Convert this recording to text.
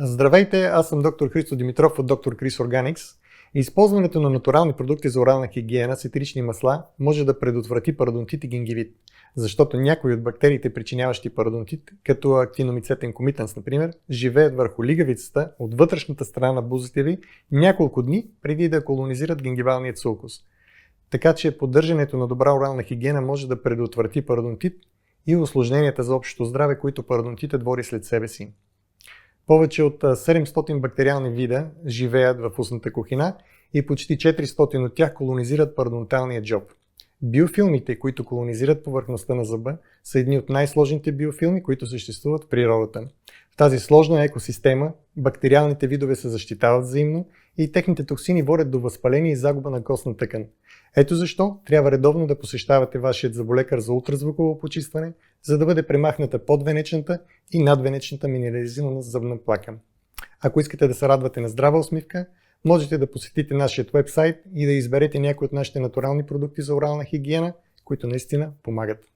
Здравейте, аз съм доктор Христо Димитров от Dr. Chris Organics. Използването на натурални продукти за орална хигиена с етерични масла може да предотврати пародонтит и гингивит, защото някои от бактериите, причиняващи пародонтит, като Actinomycetes comitans, например, живеят върху лигавицата от вътрешната страна на бузите ви няколко дни преди да колонизират гингивалният сулкус. Така че поддържането на добра орална хигиена може да предотврати пародонтит и усложненията за общото здраве, които пародонтитът води след себе си. Повече от 700 бактериални вида живеят в устната кухина и почти 400 от тях колонизират пародонталния джоб. Биофилмите, които колонизират повърхността на зъба, са едни от най-сложните биофилми, които съществуват в природата. В тази сложна екосистема бактериалните видове се защитават взаимно и техните токсини водят до възпаление и загуба на костна тъкан. Ето защо трябва редовно да посещавате вашият зъболекар за ултразвуково почистване, за да бъде премахната подвенечната и надвенечната минерализирана зъбна плака. Ако искате да се радвате на здрава усмивка, можете да посетите нашия уебсайт и да изберете някои от нашите натурални продукти за орална хигиена, които наистина помагат.